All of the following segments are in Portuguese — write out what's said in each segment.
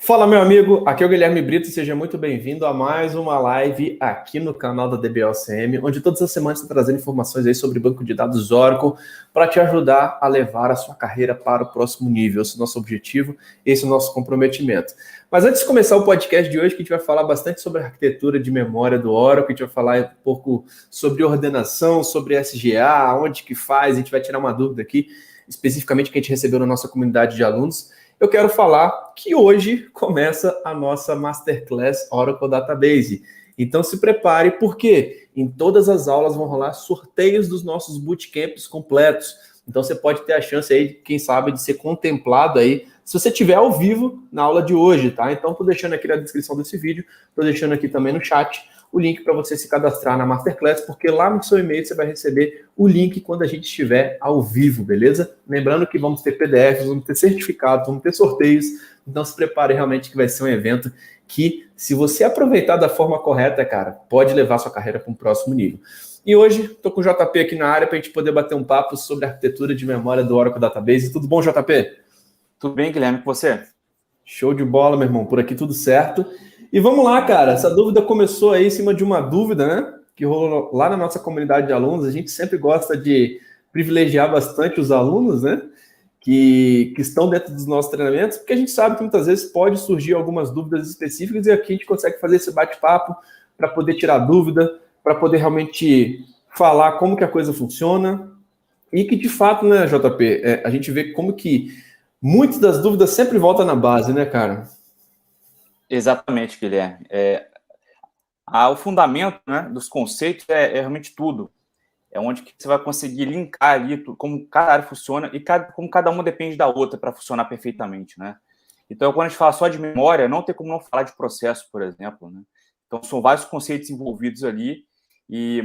Fala, meu amigo, aqui é o Guilherme Brito, seja muito bem-vindo a mais uma live aqui no canal da DBOCM, onde todas as semanas está trazendo informações aí sobre banco de dados Oracle para te ajudar a levar a sua carreira para o próximo nível. Esse é o nosso objetivo, esse é o nosso comprometimento. Mas antes de começar o podcast de hoje, que a gente vai falar bastante sobre a arquitetura de memória do Oracle, a gente vai falar um pouco sobre ordenação, sobre SGA, onde que faz, a gente vai tirar uma dúvida aqui, especificamente que a gente recebeu na nossa comunidade de alunos. Eu quero falar que hoje começa a nossa Masterclass Oracle Database. Então se prepare, porque em todas as aulas vão rolar sorteios dos nossos bootcamps completos. Então você pode ter a chance aí, quem sabe, de ser contemplado aí, se você estiver ao vivo na aula de hoje, tá? Então estou deixando aqui na descrição desse vídeo, estou deixando aqui também no chat o link para você se cadastrar na Masterclass, porque lá no seu e-mail você vai receber o link quando a gente estiver ao vivo, beleza? Lembrando que vamos ter PDFs, vamos ter certificados, vamos ter sorteios, então se prepare realmente que vai ser um evento que, se você aproveitar da forma correta, cara, pode levar sua carreira para um próximo nível. E hoje, estou com o JP aqui na área para a gente poder bater um papo sobre a arquitetura de memória do Oracle Database. Tudo bom, JP? Tudo bem, Guilherme, com você? Show de bola, meu irmão. Por aqui tudo certo. E vamos lá, cara. Essa dúvida começou aí em cima de uma dúvida, né? Que rolou lá na nossa comunidade de alunos. A gente sempre gosta de privilegiar bastante os alunos, né? Que estão dentro dos nossos treinamentos, porque a gente sabe que muitas vezes pode surgir algumas dúvidas específicas e aqui a gente consegue fazer esse bate-papo para poder tirar dúvida, para poder realmente falar como que a coisa funciona e que, de fato, né, JP, a gente vê como que muitas das dúvidas sempre voltam na base, né, cara? Exatamente, Guilherme. O fundamento, né, dos conceitos é realmente tudo. É onde que você vai conseguir linkar ali como cada área funciona e como cada uma depende da outra para funcionar perfeitamente, né? Então, quando a gente fala só de memória, não tem como não falar de processo, por exemplo, né? Então, são vários conceitos envolvidos ali,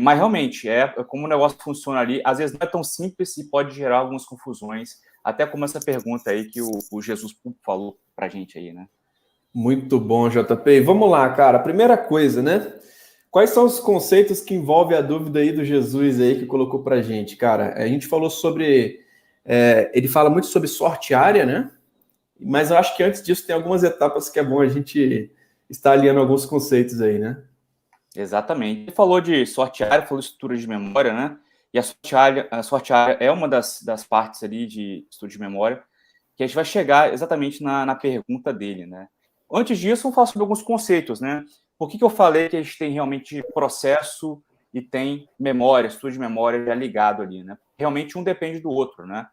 mas realmente, como o negócio funciona ali, às vezes não é tão simples e pode gerar algumas confusões, até como essa pergunta aí que o Jesus falou para a gente aí, né? Muito bom, JP. E vamos lá, cara. Primeira coisa, né? Quais são os conceitos que envolvem a dúvida aí do Jesus aí que colocou pra gente, cara? A gente falou sobre... ele fala muito sobre sorte área, né? Mas eu acho que antes disso tem algumas etapas que é bom a gente estar alinhando alguns conceitos aí, né? Exatamente. Ele falou de sorte área, falou de estrutura de memória, né? E a sorte área é uma das partes ali de estudo de memória, que a gente vai chegar exatamente na pergunta dele, né? Antes disso, vamos falar sobre alguns conceitos, né? Por que eu falei que a gente tem realmente processo e tem memória, estudo de memória já ligado ali, né? Realmente um depende do outro, né?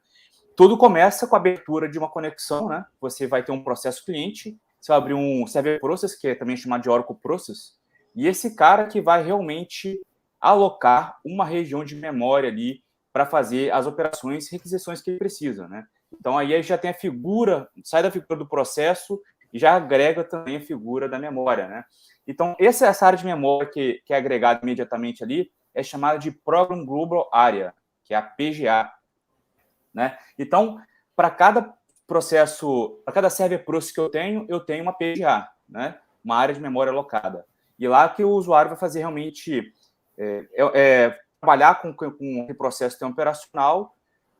Tudo começa com a abertura de uma conexão, né? Você vai ter um processo cliente, você vai abrir um server process, que é também chamado de Oracle Process, e esse cara que vai realmente alocar uma região de memória ali para fazer as operações e requisições que ele precisa, né? Então aí já tem a figura, sai da figura do processo e já agrega também a figura da memória, né? Então essa área de memória que é agregada imediatamente ali é chamada de Program Global Area, que é a PGA, né? Então, para cada processo, para cada server process que eu tenho uma PGA, né? Uma área de memória alocada. E lá que o usuário vai fazer realmente trabalhar com o processo de operacional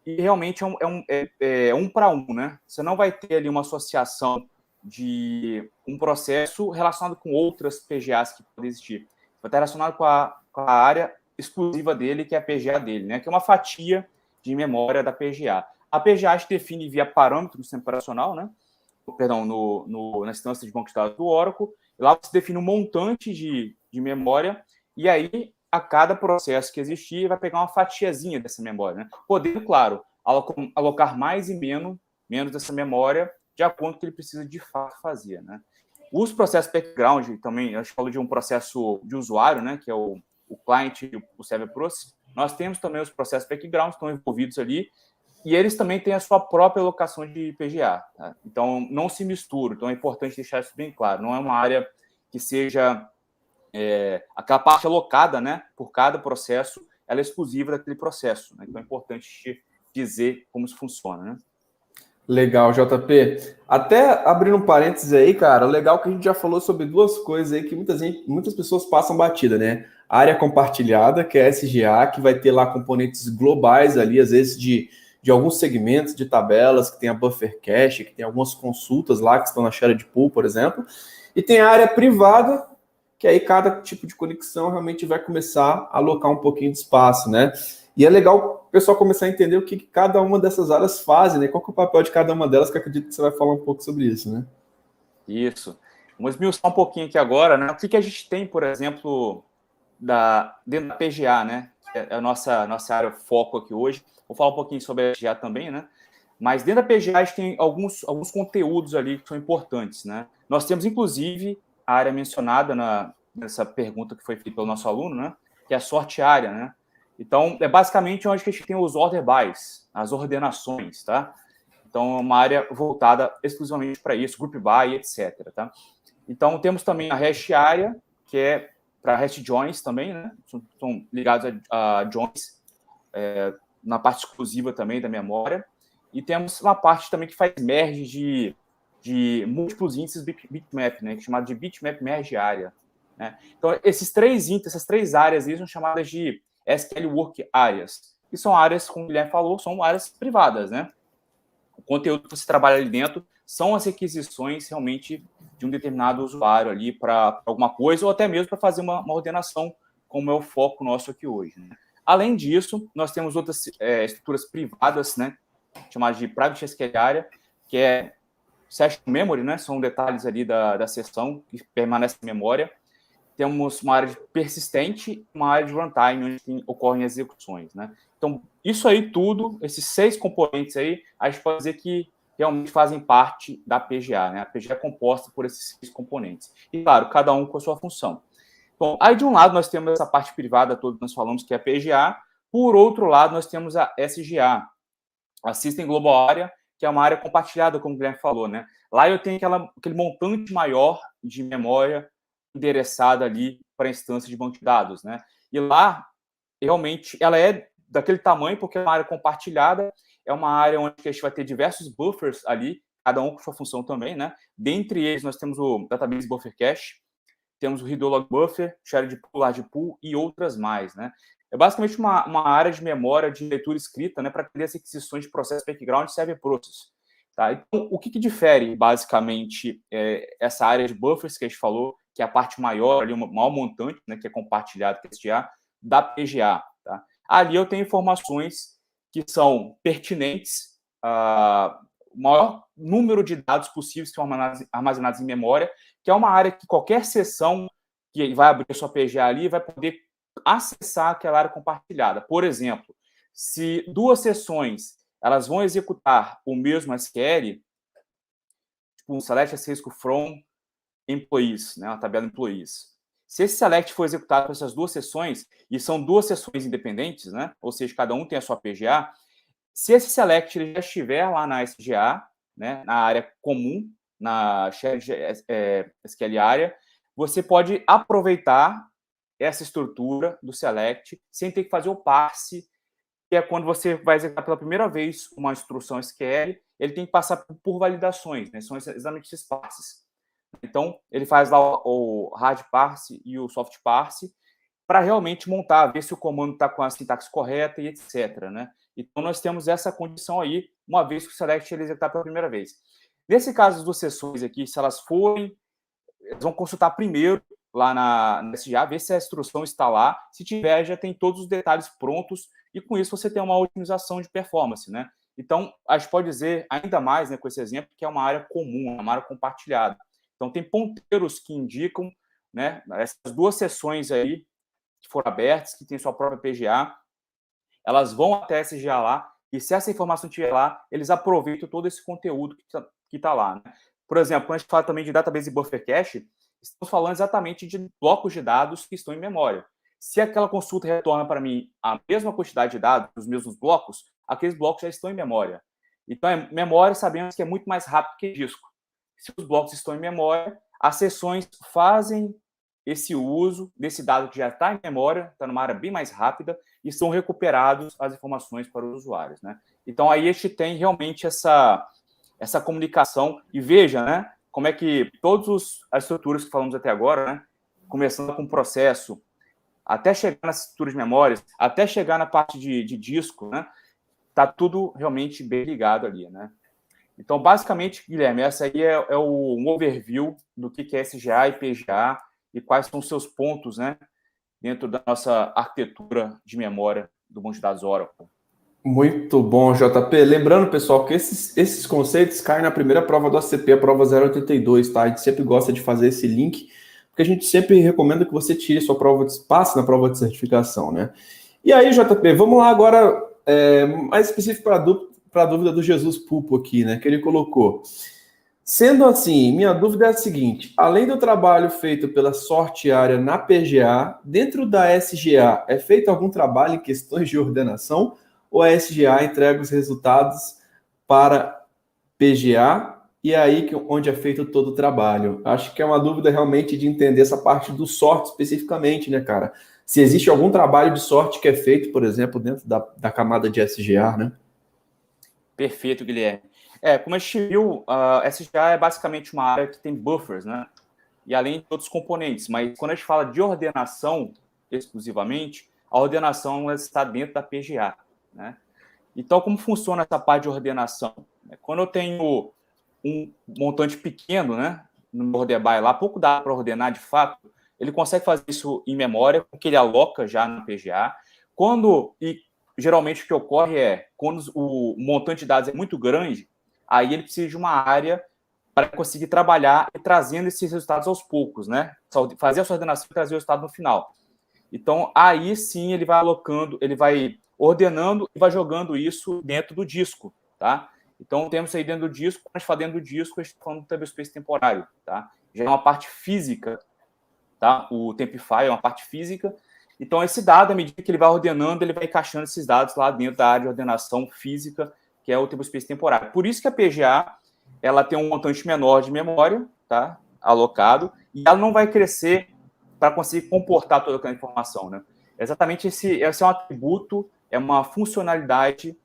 e realmente é um para um, né? Você não vai ter ali uma associação de um processo relacionado com outras PGAs que podem existir. Vai estar relacionado com a área exclusiva dele, que é a PGA dele, né? Que é uma fatia de memória da PGA. A PGA se define via parâmetro no sistema operacional, né? Perdão, na instância de banco de dados do Oracle. Lá você define um montante de memória e aí a cada processo que existir vai pegar uma fatiazinha dessa memória, né? Podendo, claro, alocar mais e menos dessa memória de acordo com o que ele precisa de fato fazer, né? Os processos background, também, a gente falou de um processo de usuário, né? Que é o client e o server process. Nós temos também os processos background que estão envolvidos ali, e eles também têm a sua própria alocação de PGA. Tá? Então, não se misturam. Então, é importante deixar isso bem claro. Não é uma área que seja aquela parte alocada, né, por cada processo, ela é exclusiva daquele processo. Né? Então, é importante dizer como isso funciona, né? Legal, JP. Até abrindo um parênteses aí, cara, legal que a gente já falou sobre duas coisas aí que muitas pessoas passam batida, né? A área compartilhada, que é a SGA, que vai ter lá componentes globais ali, às vezes de alguns segmentos de tabelas, que tem a buffer cache, que tem algumas consultas lá que estão na shared pool, por exemplo, e tem a área privada, que aí cada tipo de conexão realmente vai começar a alocar um pouquinho de espaço, né? E é legal o pessoal começar a entender o que cada uma dessas áreas fazem, né? Qual que é o papel de cada uma delas, que eu acredito que você vai falar um pouco sobre isso, né? Isso. Vamos esmiuçar um pouquinho aqui agora, né? O que a gente tem, por exemplo, dentro da PGA, né? Que é a nossa área foco aqui hoje. Vou falar um pouquinho sobre a PGA também, né? Mas dentro da PGA a gente tem alguns conteúdos ali que são importantes, né? Nós temos, inclusive, a área mencionada nessa pergunta que foi feita pelo nosso aluno, né? Que é a sorte área, né? Então, é basicamente onde que a gente tem os order bys, as ordenações, tá? Então, é uma área voltada exclusivamente para isso, group by, etc, tá? Então, temos também a hash área, que é para hash joins também, né? São ligados a joins na parte exclusiva também da memória. E temos uma parte também que faz merge de múltiplos índices bitmap, né? Que é chamado de bitmap merge área. Né? Então, essas três áreas aí são chamadas de SQL Work Areas. E são áreas, como o Guilherme falou, são áreas privadas, né? O conteúdo que você trabalha ali dentro são as requisições realmente de um determinado usuário ali para alguma coisa, ou até mesmo para fazer uma ordenação, como é o foco nosso aqui hoje. Né? Além disso, nós temos outras estruturas privadas, né, chamadas de Private SQL Area, que é Session Memory, né, são detalhes ali da sessão que permanecem em memória. Temos uma área de persistente e uma área de runtime, onde ocorrem as execuções. Né? Então, isso aí tudo, esses 6 componentes aí, a gente pode dizer que realmente fazem parte da PGA. Né? A PGA é composta por esses 6 componentes. E, claro, cada um com a sua função. Bom, aí de um lado nós temos essa parte privada toda que nós falamos, que é a PGA. Por outro lado, nós temos a SGA, a System Global Area, que é uma área compartilhada, como o Guilherme falou. Né? Lá eu tenho aquele montante maior de memória endereçada ali para a instância de banco de dados, né? E lá, realmente, ela é daquele tamanho porque é uma área compartilhada, é uma área onde a gente vai ter diversos buffers ali, cada um com sua função também, né? Dentre eles, nós temos o Database Buffer Cache, temos o Redo Log Buffer, Shared Pool, Large Pool e outras mais, né? É basicamente uma área de memória de leitura escrita, né, para atender as requisições de processo background e server process. Tá? Então, o que difere, basicamente, essa área de buffers que a gente falou, que é a parte maior, ali, o maior montante, né, que é compartilhado com a SGA, da PGA. Tá? Ali eu tenho informações que são pertinentes, o maior número de dados possíveis que são armazenados em memória, que é uma área que qualquer sessão que vai abrir a sua PGA ali vai poder acessar aquela área compartilhada. Por exemplo, se 2 sessões elas vão executar o mesmo SQL, tipo um select asterisk from employees, né, uma tabela employees. Se esse select for executado para essas 2 sessões, e são 2 sessões independentes, né, ou seja, cada um tem a sua PGA, se esse select ele já estiver lá na SGA, né, na área comum, na shared SQL área, você pode aproveitar essa estrutura do select sem ter que fazer o parse, que é quando você vai executar pela primeira vez uma instrução SQL, ele tem que passar por validações, né? São exatamente esses parses. Então, ele faz lá o hard parse e o soft parse para realmente montar, ver se o comando está com a sintaxe correta e etc. Né? Então, nós temos essa condição aí, uma vez que o select ele executar pela primeira vez. Nesse caso, as 2 sessões aqui, se elas forem, eles vão consultar primeiro lá na SGA, ver se a instrução está lá. Se tiver, já tem todos os detalhes prontos e com isso você tem uma otimização de performance, né? Então, a gente pode dizer ainda mais, né, com esse exemplo, que é uma área comum, uma área compartilhada. Então, tem ponteiros que indicam, né, essas 2 sessões aí que foram abertas, que tem sua própria PGA, elas vão até a SGA lá e se essa informação estiver lá, eles aproveitam todo esse conteúdo que está lá. Né? Por exemplo, quando a gente fala também de Database Buffer Cache, estamos falando exatamente de blocos de dados que estão em memória. Se aquela consulta retorna para mim a mesma quantidade de dados, os mesmos blocos, aqueles blocos já estão em memória. Então, memória sabemos que é muito mais rápido que disco. Se os blocos estão em memória, as sessões fazem esse uso desse dado que já está em memória, está numa área bem mais rápida, e são recuperados as informações para os usuários. Né? Então, aí a gente tem realmente essa comunicação, e veja, né, como é que todas as estruturas que falamos até agora, né, começando com o processo, até chegar nas estruturas de memórias, até chegar na parte de disco, né, está tudo realmente bem ligado ali, né? Então, basicamente, Guilherme, essa aí é um overview do que é SGA e PGA e quais são os seus pontos, né, dentro da nossa arquitetura de memória do banco de dados Oracle. Muito bom, JP. Lembrando, pessoal, que esses conceitos caem na primeira prova do ACP, a prova 082, tá? A gente sempre gosta de fazer esse link, porque a gente sempre recomenda que você tire sua prova de passe na prova de certificação, né? E aí, JP, vamos lá agora, mais específico para a dúvida do Jesus Pulpo aqui, né? Que ele colocou. Sendo assim, minha dúvida é a seguinte: além do trabalho feito pela sorteária na PGA, dentro da SGA é feito algum trabalho em questões de ordenação? Ou a SGA entrega os resultados para PGA e aí onde é feito todo o trabalho? Acho que é uma dúvida realmente de entender essa parte do sorte especificamente, né, cara? Se existe algum trabalho de sorte que é feito, por exemplo, dentro da camada de SGA, né? Perfeito, Guilherme. Como a gente viu, a SGA é basicamente uma área que tem buffers, né? E além de outros componentes, mas quando a gente fala de ordenação exclusivamente, a ordenação está dentro da PGA, né? Então, como funciona essa parte de ordenação? Quando eu tenho um montante pequeno, né, no meu order by lá, pouco dá para ordenar de fato, ele consegue fazer isso em memória, porque ele aloca já no PGA. Geralmente o que ocorre é, quando o montante de dados é muito grande, aí ele precisa de uma área para conseguir trabalhar e trazendo esses resultados aos poucos, né? Fazer a sua ordenação e trazer o resultado no final. Então, aí sim ele vai alocando, ele vai ordenando e vai jogando isso dentro do disco, tá? Então, temos aí dentro do disco, quando a gente fala dentro do disco, a gente está falando do tablespace temporário, tá? Já é uma parte física, tá? O Tempify é uma parte física. Então, esse dado, à medida que ele vai ordenando, ele vai encaixando esses dados lá dentro da área de ordenação física, que é o tablespace temporário. Por isso que a PGA, ela tem um montante menor de memória, tá? Alocado, e ela não vai crescer para conseguir comportar toda aquela informação, né? Exatamente esse é um atributo, é uma funcionalidade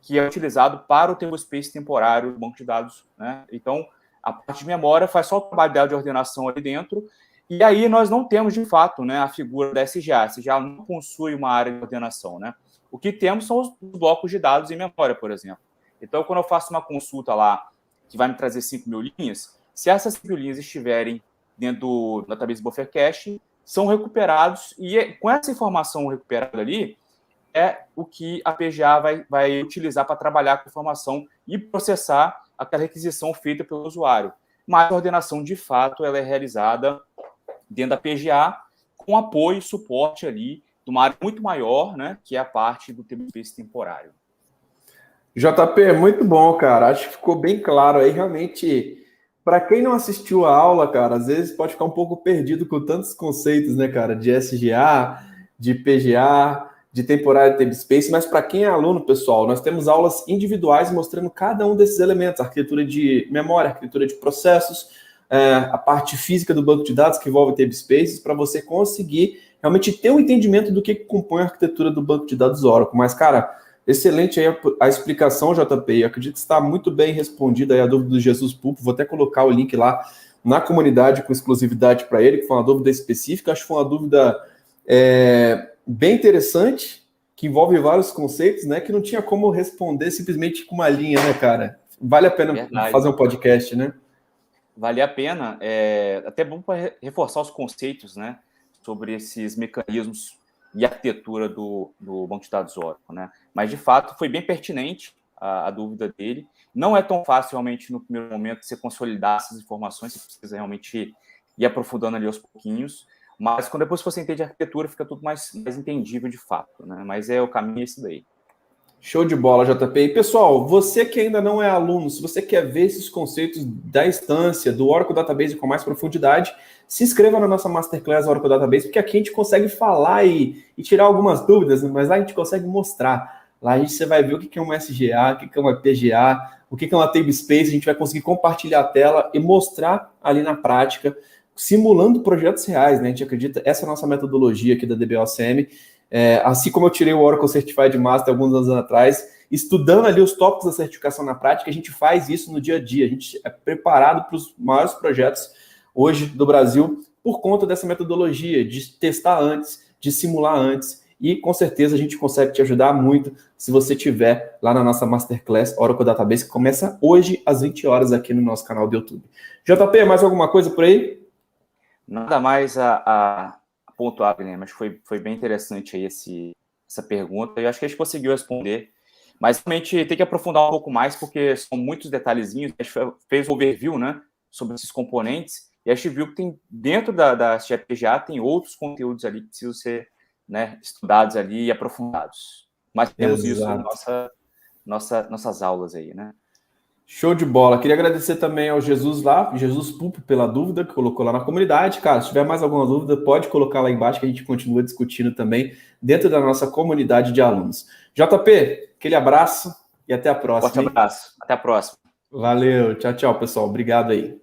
que é utilizado para o tablespace temporário do banco de dados, né? Então, a parte de memória faz só o trabalho dela de ordenação ali dentro, e aí nós não temos, de fato, né, a figura da SGA. A SGA não possui uma área de ordenação, né? O que temos são os blocos de dados em memória, por exemplo. Então, quando eu faço uma consulta lá, que vai me trazer 5.000 linhas, se essas 5.000 linhas estiverem dentro do database Buffer Cache, são recuperados, e com essa informação recuperada ali, é o que a PGA vai utilizar para trabalhar com a informação e processar aquela requisição feita pelo usuário. Mas a ordenação, de fato, ela é realizada dentro da PGA com apoio e suporte ali de uma área muito maior, né, que é a parte do tablespace temporário. JP, muito bom, cara. Acho que ficou bem claro aí, realmente. Para quem não assistiu a aula, cara, às vezes pode ficar um pouco perdido com tantos conceitos, né, cara, de SGA, de PGA, de temporário tablespace, mas para quem é aluno, pessoal, nós temos aulas individuais mostrando cada um desses elementos, arquitetura de memória, arquitetura de processos, a parte física do banco de dados que envolve tablespaces, para você conseguir realmente ter um entendimento do que compõe a arquitetura do banco de dados Oracle. Mas, cara, excelente aí a explicação, JP. Eu acredito que está muito bem respondida aí a dúvida do Jesus Pulpo. Vou até colocar o link lá na comunidade com exclusividade para ele, que foi uma dúvida específica. Acho que foi uma dúvida bem interessante, que envolve vários conceitos, né? Que não tinha como responder simplesmente com uma linha, né, cara? Vale a pena fazer um podcast, né? Vale a pena. Até bom para reforçar os conceitos, né? Sobre esses mecanismos e arquitetura do banco de dados Oracle, né? Mas, de fato, foi bem pertinente a dúvida dele. Não é tão fácil, realmente, no primeiro momento, você consolidar essas informações, você precisa realmente ir aprofundando ali aos pouquinhos, mas quando depois você entende a arquitetura, fica tudo mais entendível de fato, né? Mas o caminho é esse daí. Show de bola, JP. E, pessoal, você que ainda não é aluno, se você quer ver esses conceitos da instância, do Oracle Database com mais profundidade, se inscreva na nossa Masterclass Oracle Database, porque aqui a gente consegue falar e tirar algumas dúvidas, mas lá a gente consegue mostrar. Lá você vai ver o que é um SGA, o que é uma PGA, o que é uma Tablespace, a gente vai conseguir compartilhar a tela e mostrar ali na prática, simulando projetos reais, né? A gente acredita, essa é a nossa metodologia aqui da DBOCM. Assim como eu tirei o Oracle Certified Master alguns anos atrás, estudando ali os tópicos da certificação na prática, a gente faz isso no dia a dia. A gente é preparado para os maiores projetos hoje do Brasil por conta dessa metodologia de testar antes, de simular antes e com certeza a gente consegue te ajudar muito se você tiver lá na nossa Masterclass Oracle Database, que começa hoje às 20 horas aqui no nosso canal do YouTube. JP, mais alguma coisa por aí? Nada mais a pontuar, Guilherme, mas foi bem interessante aí essa pergunta, e acho que a gente conseguiu responder, mas realmente tem que aprofundar um pouco mais, porque são muitos detalhezinhos, a gente fez um overview, né, sobre esses componentes, e a gente viu que tem, dentro da GPGA, tem outros conteúdos ali que precisam ser, né, estudados ali e aprofundados. Mas temos isso em nossas aulas aí, né? Show de bola. Queria agradecer também ao Jesus lá, Jesus Pulpo, pela dúvida que colocou lá na comunidade. Cara, se tiver mais alguma dúvida, pode colocar lá embaixo que a gente continua discutindo também dentro da nossa comunidade de alunos. JP, aquele abraço e até a próxima. Forte abraço. Até a próxima. Valeu. Tchau, tchau, pessoal. Obrigado aí.